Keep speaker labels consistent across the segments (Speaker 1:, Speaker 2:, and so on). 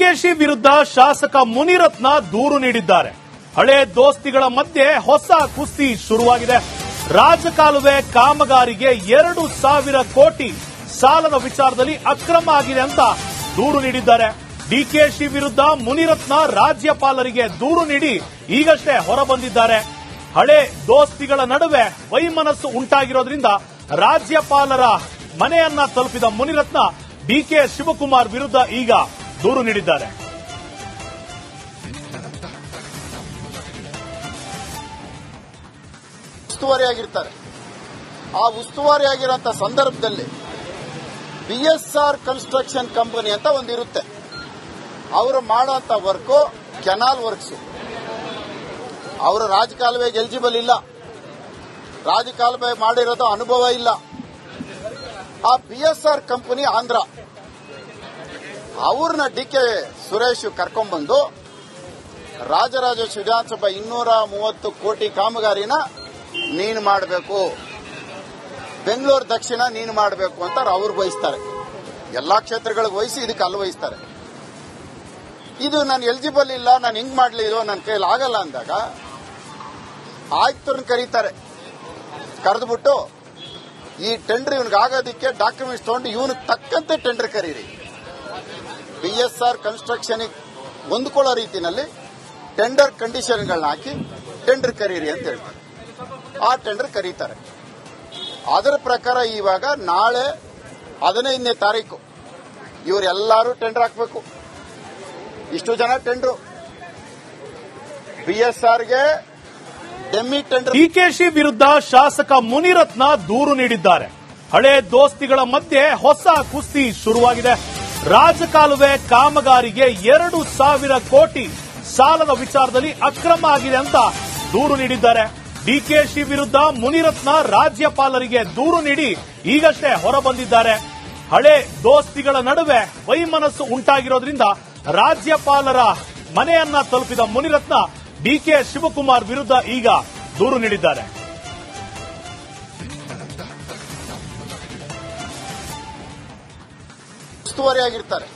Speaker 1: ಡಿಕೆಶಿ ವಿರುದ್ಧ ಶಾಸಕ ಮುನಿರತ್ನ ದೂರು ನೀಡಿದ್ದಾರೆ. ಹಳೆ ದೋಸ್ತಿಗಳ ಮಧ್ಯೆ ಹೊಸ ಕುಸ್ತಿ ಶುರುವಾಗಿದೆ. ರಾಜಕಾಲುವೆ ಕಾಮಗಾರಿಗೆ 2,000 ಕೋಟಿ ಸಾಲದ ವಿಚಾರದಲ್ಲಿ ಅಕ್ರಮ ಆಗಿದೆ ಅಂತ ದೂರು ನೀಡಿದ್ದಾರೆ. ಡಿಕೆಶಿ ವಿರುದ್ಧ ಮುನಿರತ್ನ ರಾಜ್ಯಪಾಲರಿಗೆ ದೂರು ನೀಡಿ ಈಗಷ್ಟೇ ಹೊರಬಂದಿದ್ದಾರೆ. ಹಳೆ ದೋಸ್ತಿಗಳ ನಡುವೆ ವೈಮನಸ್ಸು ಉಂಟಾಗಿರೋದ್ರಿಂದ ರಾಜ್ಯಪಾಲರ ಮನೆಯನ್ನ ತಲುಪಿದ ಮುನಿರತ್ನ ಡಿಕೆ ಶಿವಕುಮಾರ್ ವಿರುದ್ಧ ಈಗ ದೂರು ನೀಡಿದ್ದಾರೆ.
Speaker 2: ಉಸ್ತುವಾರಿಯಾಗಿರ್ತಾರೆ. ಆ ಉಸ್ತುವಾರಿಯಾಗಿರುವಂತ ಸಂದರ್ಭದಲ್ಲಿ BSR ಕನ್ಸ್ಟ್ರಕ್ಷನ್ ಕಂಪನಿ ಅಂತ ಒಂದಿರುತ್ತೆ. ಅವರು ಮಾಡುವಂತ ವರ್ಕ್ ಕೆನಾಲ್ ವರ್ಕ್ಸ್. ಅವರು ರಾಜಕಾಲುವೆಗೆ ಎಲಿಜಿಬಲ್ ಇಲ್ಲ, ರಾಜಕಾಲುವೆ ಮಾಡಿರೋದು ಅನುಭವ ಇಲ್ಲ. ಆ BSR ಕಂಪನಿ ಆಂಧ್ರ, ಅವ್ರನ್ನ ಡಿಕೆ ಸುರೇಶ್ ಕರ್ಕೊಂಡ್ಬಂದು ರಾಜರಾಜೇಶ್ವರಿ ವಿಧಾನಸಭಾ 230 ಕೋಟಿ ಕಾಮಗಾರಿನ ನೀನು ಮಾಡಬೇಕು, ಬೆಂಗಳೂರು ದಕ್ಷಿಣ ನೀನು ಮಾಡಬೇಕು ಅಂತ ಅವ್ರು ವಹಿಸ್ತಾರೆ. ಎಲ್ಲಾ ಕ್ಷೇತ್ರಗಳಿಗೆ ವಹಿಸಿ ಇದಕ್ಕೆ ಅಲ್ಲಿ ವಹಿಸ್ತಾರೆ. ಇದು ನಾನು ಎಲಿಜಿಬಲ್ ಇಲ್ಲ, ನಾನು ಹಿಂಗ್ ಮಾಡ್ಲಿ, ಇದು ನನ್ನ ಕೈಲಿ ಆಗಲ್ಲ ಅಂದಾಗ ಆಯುಕ್ತರನ್ನ ಕರೀತಾರೆ. ಕರೆದ್ಬಿಟ್ಟು ಈ ಟೆಂಡರ್ ಇವನಿಗೆ ಆಗೋದಕ್ಕೆ ಡಾಕ್ಯುಮೆಂಟ್ಸ್ ತಗೊಂಡು ಇವನಿಗೆ ತಕ್ಕಂತೆ ಟೆಂಡರ್ ಕರೀರಿ, BSR ಕನ್ಸ್ಟ್ರಕ್ಷನ್ ಹೊಂದ್ಕೊಳ್ಳೋ ರೀತಿಯಲ್ಲಿ ಟೆಂಡರ್ ಕಂಡೀಷನ್ಗಳನ್ನ ಹಾಕಿ ಟೆಂಡರ್ ಕರೀರಿ ಅಂತ ಹೇಳ್ತಾರೆ. ಆ ಟೆಂಡರ್ ಕರೀತಾರೆ. ಅದರ ಪ್ರಕಾರ ಇವಾಗ ನಾಳೆ 15ನೇ ತಾರೀಕು ಇವರೆಲ್ಲರೂ ಟೆಂಡರ್ ಹಾಕಬೇಕು. ಇಷ್ಟು ಜನ ಟೆಂಡರ್ BSRಗೆ ಡೆಮ್ಮಿ ಟೆಂಡರ್.
Speaker 1: ಡಿಕೆಶಿ ವಿರುದ್ಧ ಶಾಸಕ ಮುನಿರತ್ನ ದೂರು ನೀಡಿದ್ದಾರೆ. ಹಳೆ ದೋಸ್ತಿಗಳ ಮಧ್ಯೆ ಹೊಸ ಕುಸ್ತಿ ಶುರುವಾಗಿದೆ. ರಾಜಕಾಲುವೆ ಕಾಮಗಾರಿಗೆ 2,000 ಕೋಟಿ ಸಾಲದ ವಿಚಾರದಲ್ಲಿ ಅಕ್ರಮ ಆಗಿದೆ ಅಂತ ದೂರು ನೀಡಿದ್ದಾರೆ. ಡಿಕೆಶಿ ವಿರುದ್ಧ ಮುನಿರತ್ನ ರಾಜ್ಯಪಾಲರಿಗೆ ದೂರು ನೀಡಿ ಈಗಷ್ಟೇ ಹೊರಬಂದಿದ್ದಾರೆ. ಹಳೆ ದೋಸ್ತಿಗಳ ನಡುವೆ ವೈಮನಸ್ಸು ಉಂಟಾಗಿರೋದ್ರಿಂದ ರಾಜ್ಯಪಾಲರ ಮನೆಯನ್ನ ತಲುಪಿದ ಮುನಿರತ್ನ ಡಿಕೆ ಶಿವಕುಮಾರ್ ವಿರುದ್ಧ ಈಗ ದೂರು ನೀಡಿದ್ದಾರೆ.
Speaker 2: ಉಸ್ತುವಾರಿಯಾಗಿರ್ತಾರೆ.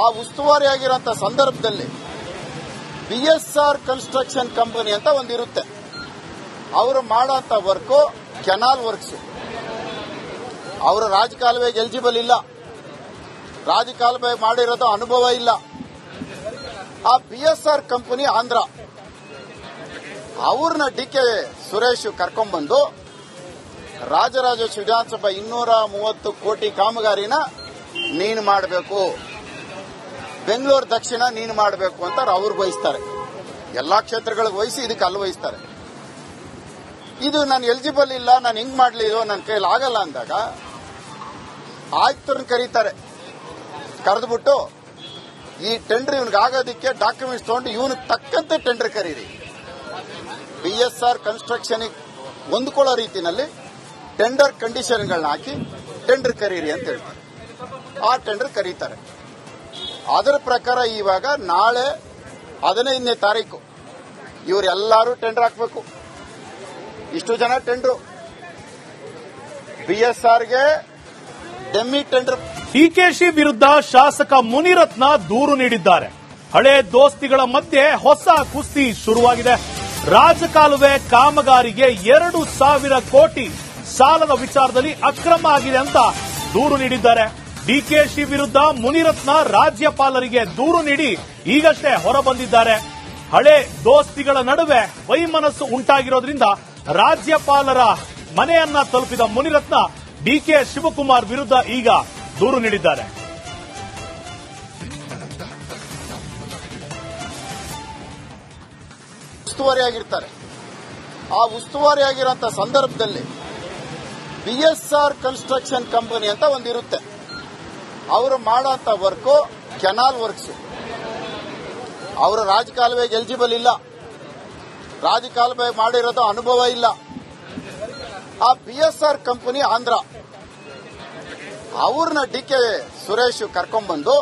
Speaker 2: ಆ ಉಸ್ತುವಾರಿಯಾಗಿರುವಂತ ಸಂದರ್ಭದಲ್ಲಿ BSR ಕನ್ಸ್ಟ್ರಕ್ಷನ್ ಕಂಪನಿ ಅಂತ ಒಂದಿರುತ್ತೆ. ಅವರು ಮಾಡುವಂತ ವರ್ಕ್ ಕೆನಾಲ್ ವರ್ಕ್ಸ್. ಅವರು ರಾಜಕಾಲುವೆಗೆ ಎಲಿಜಿಬಲ್ ಇಲ್ಲ, ರಾಜಕಾಲುವೆ ಮಾಡಿರೋದು ಅನುಭವ ಇಲ್ಲ. ಆ BSR ಕಂಪನಿ ಆಂಧ್ರ, ಅವ್ರನ್ನ ಡಿಕೆ ಸುರೇಶ್ ಕರ್ಕೊಂಡ್ಬಂದು ರಾಜರಾಜೇಶ್ವರಿ ವಿಧಾನಸಭಾ 230 ಕೋಟಿ ಕಾಮಗಾರಿನ ನೀನು ಮಾಡಬೇಕು, ಬೆಂಗಳೂರು ದಕ್ಷಿಣ ನೀನು ಮಾಡಬೇಕು ಅಂತ ಅವ್ರು ವಹಿಸ್ತಾರೆ. ಎಲ್ಲಾ ಕ್ಷೇತ್ರಗಳಿಗೆ ವಹಿಸಿ ಇದಕ್ಕೆ ಅಲ್ಲಿ ವಹಿಸ್ತಾರೆ. ಇದು ನಾನು ಎಲಿಜಿಬಲ್ ಇಲ್ಲ, ನಾನು ಹಿಂಗ್ ಮಾಡ್ಲಿ, ಇದು ನನ್ನ ಕೈಲಿ ಆಗಲ್ಲ ಅಂದಾಗ ಆಯುಕ್ತರನ್ನ ಕರೀತಾರೆ. ಕರೆದ್ಬಿಟ್ಟು ಈ ಟೆಂಡರ್ ಇವನಿಗೆ ಆಗೋದಕ್ಕೆ ಡಾಕ್ಯುಮೆಂಟ್ಸ್ ತಗೊಂಡು ಇವನಿಗೆ ತಕ್ಕಂತೆ ಟೆಂಡರ್ ಕರೀರಿ, BSR ಕನ್ಸ್ಟ್ರಕ್ಷನ್ ಹೊಂದ್ಕೊಳ್ಳೋ ರೀತಿಯಲ್ಲಿ ಟೆಂಡರ್ ಕಂಡೀಷನ್ಗಳನ್ನ ಹಾಕಿ ಟೆಂಡರ್ ಕರೀರಿ ಅಂತ ಹೇಳ್ತಾರೆ. ಆ ಟೆಂಡರ್ ಕರೀತಾರೆ. ಅದರ ಪ್ರಕಾರ ಇವಾಗ ನಾಳೆ 15ನೇ ತಾರೀಕು ಇವರೆಲ್ಲರೂ ಟೆಂಡರ್ ಹಾಕಬೇಕು. ಇಷ್ಟು ಜನ ಟೆಂಡರ್ BSRಗೆ ಡೆಮ್ಮಿ ಟೆಂಡರ್.
Speaker 1: ಡಿಕೆಶಿ ವಿರುದ್ಧ ಶಾಸಕ ಮುನಿರತ್ನ ದೂರು ನೀಡಿದ್ದಾರೆ. ಹಳೆ ದೋಸ್ತಿಗಳ ಮಧ್ಯೆ ಹೊಸ ಕುಸ್ತಿ ಶುರುವಾಗಿದೆ. ರಾಜಕಾಲುವೆ ಕಾಮಗಾರಿಗೆ 2,000 ಕೋಟಿ ಸಾಲದ ವಿಚಾರದಲ್ಲಿ ಅಕ್ರಮ ಆಗಿದೆ ಅಂತ ದೂರು ನೀಡಿದ್ದಾರೆ. ಡಿಕೆಶಿ ವಿರುದ್ಧ ಮುನಿರತ್ನ ರಾಜ್ಯಪಾಲರಿಗೆ ದೂರು ನೀಡಿ ಈಗಷ್ಟೇ ಹೊರಬಂದಿದ್ದಾರೆ. ಹಳೆ ದೋಸ್ತಿಗಳ ನಡುವೆ ವೈಮನಸ್ಸು ಉಂಟಾಗಿರೋದ್ರಿಂದ ರಾಜ್ಯಪಾಲರ ಮನೆಯನ್ನ ತಲುಪಿದ ಮುನಿರತ್ನ ಡಿಕೆ ಶಿವಕುಮಾರ್ ವಿರುದ್ಧ ಈಗ ದೂರು ನೀಡಿದ್ದಾರೆ.
Speaker 2: ಉಸ್ತುವಾರಿಯಾಗಿರ್ತಾರೆ. ಆ ಉಸ್ತುವಾರಿಯಾಗಿರುವಂತ ಸಂದರ್ಭದಲ್ಲಿ BSR ಕನ್ಸ್ಟ್ರಕ್ಷನ್ ಕಂಪನಿ ಅಂತ ಒಂದಿರುತ್ತೆ. ಅವರು ಮಾಡುವಂತ ವರ್ಕ್ ಕೆನಾಲ್ ವರ್ಕ್ಸ್. ಅವರು ರಾಜಕಾಲುವೆಗೆ ಎಲಿಜಿಬಲ್ ಇಲ್ಲ, ರಾಜಕಾಲುವೆ ಮಾಡಿರೋದು ಅನುಭವ ಇಲ್ಲ. ಆ BSR ಕಂಪನಿ ಆಂಧ್ರ, ಅವ್ರನ್ನ ಡಿಕೆ ಸುರೇಶ್ ಕರ್ಕೊಂಡ್ಬಂದು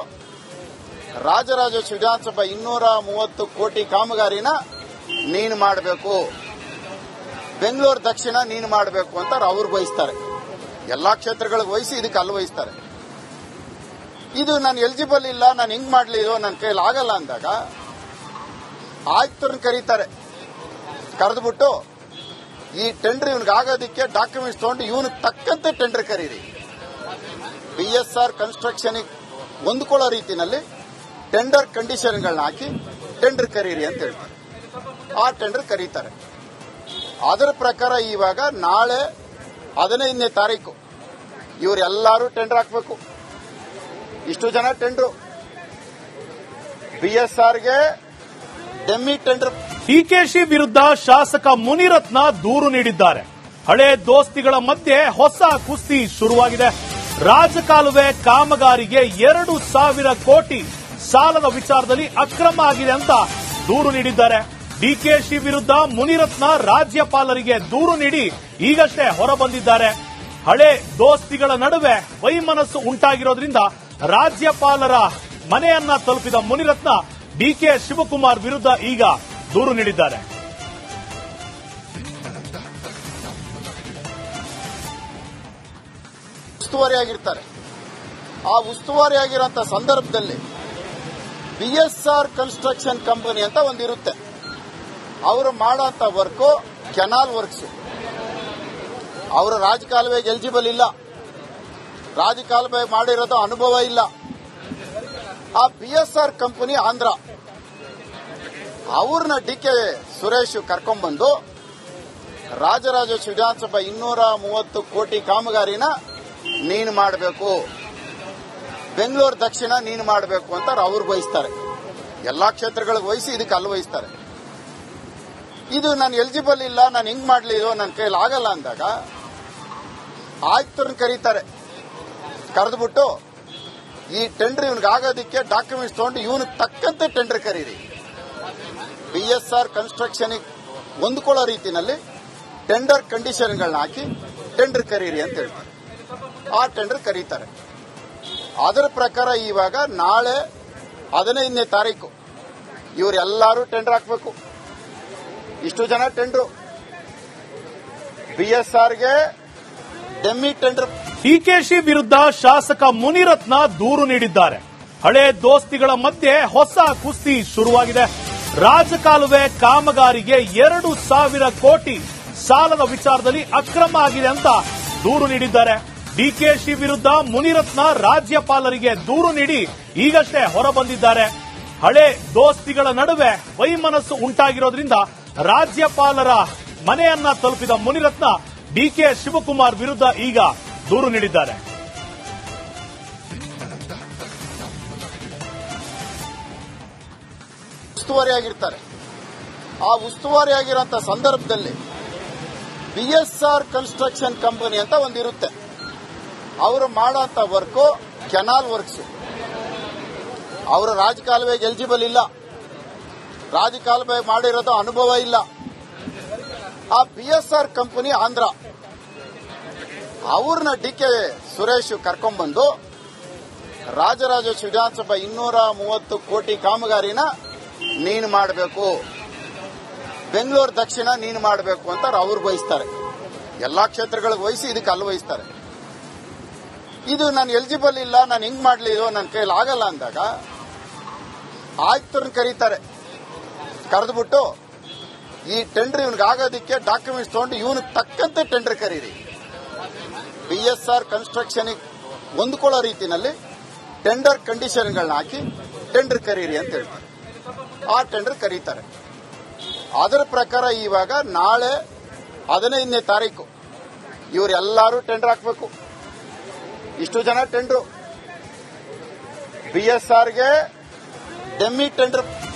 Speaker 2: ರಾಜರಾಜೇಶ್ವರಿ ವಿಧಾನಸಭಾ 230 ಕೋಟಿ ಕಾಮಗಾರಿನ ನೀನು ಮಾಡಬೇಕು, ಬೆಂಗಳೂರು ದಕ್ಷಿಣ ನೀನು ಮಾಡಬೇಕು ಅಂತ ಅವ್ರು ವಹಿಸ್ತಾರೆ. ಎಲ್ಲಾ ಕ್ಷೇತ್ರಗಳಿಗೆ ವಹಿಸಿ ಇದಕ್ಕೆ ಅಲ್ಲಿ ವಹಿಸ್ತಾರೆ. ಇದು ನಾನು ಎಲಿಜಿಬಲ್ ಇಲ್ಲ, ನಾನು ಹಿಂಗ್ ಮಾಡ್ಲಿ, ಇದು ನನ್ನ ಕೈಲಿ ಆಗಲ್ಲ ಅಂದಾಗ ಆಯುಕ್ತರನ್ನ ಕರೀತಾರೆ. ಕರೆದ್ಬಿಟ್ಟು ಈ ಟೆಂಡರ್ ಇವನಿಗೆ ಆಗೋದಕ್ಕೆ ಡಾಕ್ಯುಮೆಂಟ್ಸ್ ತಗೊಂಡು ಇವನಿಗೆ ತಕ್ಕಂತೆ ಟೆಂಡರ್ ಕರೀರಿ. BSR ಕನ್ಸ್ಟ್ರಕ್ಷನ್ ಹೊಂದ್ಕೊಳ್ಳೋ ರೀತಿಯಲ್ಲಿ ಟೆಂಡರ್ ಕಂಡೀಷನ್ಗಳನ್ನ ಹಾಕಿ ಟೆಂಡರ್ ಕರೀರಿ ಅಂತ ಹೇಳ್ತಾರೆ. ಆ ಟೆಂಡರ್ ಕರೀತಾರೆ. ಅದರ ಪ್ರಕಾರ ಇವಾಗ ನಾಳೆ 15ನೇ ತಾರೀಕು ಇವರೆಲ್ಲರೂ ಟೆಂಡರ್ ಹಾಕಬೇಕು. ಇಷ್ಟು ಜನ ಟೆಂಡರ್ BSRಗೆ ಡೆಮ್ಮಿ ಟೆಂಡರ್.
Speaker 1: ಡಿಕೆಶಿ ವಿರುದ್ಧ ಶಾಸಕ ಮುನಿರತ್ನ ದೂರು ನೀಡಿದ್ದಾರೆ. ಹಳೆ ದೋಸ್ತಿಗಳ ಮಧ್ಯೆ ಹೊಸ ಕುಸ್ತಿ ಶುರುವಾಗಿದೆ. ರಾಜಕಾಲುವೆ ಕಾಮಗಾರಿಗೆ 2,000 ಕೋಟಿ ಸಾಲದ ವಿಚಾರದಲ್ಲಿ ಅಕ್ರಮ ಆಗಿದೆ ಅಂತ ದೂರು ನೀಡಿದ್ದಾರೆ. ಡಿಕೆಶಿ ವಿರುದ್ಧ ಮುನಿರತ್ನ ರಾಜ್ಯಪಾಲರಿಗೆ ದೂರು ನೀಡಿ ಈಗಷ್ಟೇ ಹೊರಬಂದಿದ್ದಾರೆ. ಹಳೆ ದೋಸ್ತಿಗಳ ನಡುವೆ ವೈಮನಸ್ಸು ಉಂಟಾಗಿರೋದ್ರಿಂದ ರಾಜ್ಯಪಾಲರ ಮನೆಯನ್ನ ತಲುಪಿದ ಮುನಿರತ್ನ ಡಿಕೆ ಶಿವಕುಮಾರ್ ವಿರುದ್ಧ ಈಗ ದೂರು ನೀಡಿದ್ದಾರೆ.
Speaker 2: ಉಸ್ತುವಾರಿಯಾಗಿರ್ತಾರೆ. ಆ ಉಸ್ತುವಾರಿಯಾಗಿರುವಂತಹ ಸಂದರ್ಭದಲ್ಲಿ BSR ಕನ್ಸ್ಟ್ರಕ್ಷನ್ ಕಂಪನಿ ಅಂತ ಒಂದಿರುತ್ತೆ. ಅವರು ಮಾಡೋಂಥ ವರ್ಕು ಕೆನಾಲ್ ವರ್ಕ್ಸ್. ಅವರು ರಾಜಕಾಲುವೆಗೆ ಎಲಿಜಿಬಲ್ ಇಲ್ಲ, ರಾಜಕಾಲುವೆ ಮಾಡಿರೋದು ಅನುಭವ ಇಲ್ಲ. ಆ BSR ಕಂಪನಿ ಆಂಧ್ರ, ಅವ್ರನ್ನ DK ಸುರೇಶ್ ಕರ್ಕೊಂಡ್ಬಂದು ರಾಜರಾಜೇಶ್ವರಿ ವಿಧಾನಸಭಾ 230 ಕೋಟಿ ಕಾಮಗಾರಿನ ನೀನು ಮಾಡಬೇಕು, ಬೆಂಗಳೂರು ದಕ್ಷಿಣ ನೀನು ಮಾಡಬೇಕು ಅಂತ ಅವ್ರು ವಹಿಸ್ತಾರೆ. ಎಲ್ಲಾ ಕ್ಷೇತ್ರಗಳಿಗೆ ವಹಿಸಿ ಇದಕ್ಕೆ ಅಲ್ಲಿ ವಹಿಸ್ತಾರೆ. ಇದು ನಾನು ಎಲಿಜಿಬಲ್ ಇಲ್ಲ, ನಾನು ಹಿಂಗ್ ಮಾಡ್ಲಿ, ಇದು ನನ್ನ ಕೈಲಿ ಆಗಲ್ಲ ಅಂದಾಗ ಆಯುಕ್ತರನ್ನ ಕರೀತಾರೆ. ಕರೆದ್ಬಿಟ್ಟು ಈ ಟೆಂಡರ್ ಇವನಿಗೆ ಆಗೋದಕ್ಕೆ ಡಾಕ್ಯುಮೆಂಟ್ಸ್ ತಗೊಂಡು ಇವನಿಗೆ ತಕ್ಕಂತೆ ಟೆಂಡರ್ ಕರೀರಿ. BSR ಕನ್ಸ್ಟ್ರಕ್ಷನ್ ಹೊಂದ್ಕೊಳ್ಳೋ ರೀತಿಯಲ್ಲಿ ಟೆಂಡರ್ ಕಂಡೀಷನ್ಗಳನ್ನ ಹಾಕಿ ಟೆಂಡರ್ ಕರೀರಿ ಅಂತ ಹೇಳ್ತಾರೆ. ಆ ಟೆಂಡರ್ ಕರೀತಾರೆ. ಅದರ ಪ್ರಕಾರ ಇವಾಗ ನಾಳೆ 15ನೇ ತಾರೀಕು ಇವರೆಲ್ಲರೂ ಟೆಂಡರ್ ಹಾಕಬೇಕು. ಇಷ್ಟು ಜನ ಟೆಂಡರ್ BSRಗೆ ಡೆಮ್ಮಿ ಟೆಂಡರ್.
Speaker 1: ಡಿಕೆಶಿ ವಿರುದ್ಧ ಶಾಸಕ ಮುನಿರತ್ನ ದೂರು ನೀಡಿದ್ದಾರೆ. ಹಳೆ ದೋಸ್ತಿಗಳ ಮಧ್ಯೆ ಹೊಸ ಕುಸ್ತಿ ಶುರುವಾಗಿದೆ. ರಾಜಕಾಲುವೆ ಕಾಮಗಾರಿಗೆ 2,000 ಕೋಟಿ ಸಾಲದ ವಿಚಾರದಲ್ಲಿ ಅಕ್ರಮ ಆಗಿದೆ ಅಂತ ದೂರು ನೀಡಿದ್ದಾರೆ. ಡಿಕೆಶಿ ವಿರುದ್ಧ ಮುನಿರತ್ನ ರಾಜ್ಯಪಾಲರಿಗೆ ದೂರು ನೀಡಿ ಈಗಷ್ಟೇ ಹೊರಬಂದಿದ್ದಾರೆ. ಹಳೆ ದೋಸ್ತಿಗಳ ನಡುವೆ ವೈಮನಸ್ಸು ಉಂಟಾಗಿರೋದ್ರಿಂದ ರಾಜ್ಯಪಾಲರ ಮನೆಯನ್ನ ತಲುಪಿದ ಮುನಿರತ್ನ ಡಿಕೆ ಶಿವಕುಮಾರ್ ವಿರುದ್ಧ ಈಗ ದೂರು ನೀಡಿದ್ದಾರೆ.
Speaker 2: ಉಸ್ತುವಾರಿಯಾಗಿರ್ತಾರೆ. ಆ ಉಸ್ತುವಾರಿಯಾಗಿರುವಂತಹ ಸಂದರ್ಭದಲ್ಲಿ BSR ಕನ್ಸ್ಟ್ರಕ್ಷನ್ ಕಂಪನಿ ಅಂತ ಒಂದಿರುತ್ತೆ. ಅವರು ಮಾಡೋಂಥ ವರ್ಕು ಕೆನಾಲ್ ವರ್ಕ್ಸ್. ಅವರು ರಾಜಕಾಲುವೆಗೆ ಎಲಿಜಿಬಲ್ ಇಲ್ಲ, ರಾಜಕಾಲುವೆ ಮಾಡಿರೋದು ಅನುಭವ ಇಲ್ಲ. ಆ BSR ಕಂಪನಿ ಆಂಧ್ರ, ಅವ್ರನ್ನ DK ಸುರೇಶ್ ಕರ್ಕೊಂಡ್ಬಂದು ರಾಜರಾಜೇಶ್ವರಿ ವಿಧಾನಸಭಾ 230 ಕೋಟಿ ಕಾಮಗಾರಿನ ನೀನು ಮಾಡಬೇಕು, ಬೆಂಗಳೂರು ದಕ್ಷಿಣ ನೀನು ಮಾಡಬೇಕು ಅಂತ ಅವ್ರು ವಹಿಸ್ತಾರೆ. ಎಲ್ಲಾ ಕ್ಷೇತ್ರಗಳಿಗೆ ವಹಿಸಿ ಇದಕ್ಕೆ ಅಲ್ಲಿ ವಹಿಸ್ತಾರೆ. ಇದು ನಾನು ಎಲಿಜಿಬಲ್ ಇಲ್ಲ, ನಾನು ಹಿಂಗ್ ಮಾಡ್ಲಿ, ಇದು ನನ್ನ ಕೈಲಿ ಆಗಲ್ಲ ಅಂದಾಗ ಆಯುಕ್ತರನ್ನ ಕರೀತಾರೆ. ಕರೆದ್ಬಿಟ್ಟು ಈ ಟೆಂಡರ್ ಇವನಿಗೆ ಆಗೋದಕ್ಕೆ ಡಾಕ್ಯುಮೆಂಟ್ಸ್ ತಗೊಂಡು ಇವನಿಗೆ ತಕ್ಕಂತೆ ಟೆಂಡರ್ ಕರೀರಿ. BSR ಕನ್ಸ್ಟ್ರಕ್ಷನ್ ಹೊಂದ್ಕೊಳ್ಳೋ ರೀತಿಯಲ್ಲಿ ಟೆಂಡರ್ ಕಂಡೀಷನ್ಗಳನ್ನ ಹಾಕಿ ಟೆಂಡರ್ ಕರೀರಿ ಅಂತ ಹೇಳ್ತಾರೆ. ಆ ಟೆಂಡರ್ ಕರೀತಾರೆ. ಅದರ ಪ್ರಕಾರ ಇವಾಗ ನಾಳೆ 15ನೇ ತಾರೀಕು ಇವರೆಲ್ಲರೂ ಟೆಂಡರ್ ಹಾಕಬೇಕು. ಇಷ್ಟು ಜನ ಟೆಂಡರ್ BSRಗೆ ಡೆಮ್ಮಿ ಟೆಂಡರ್.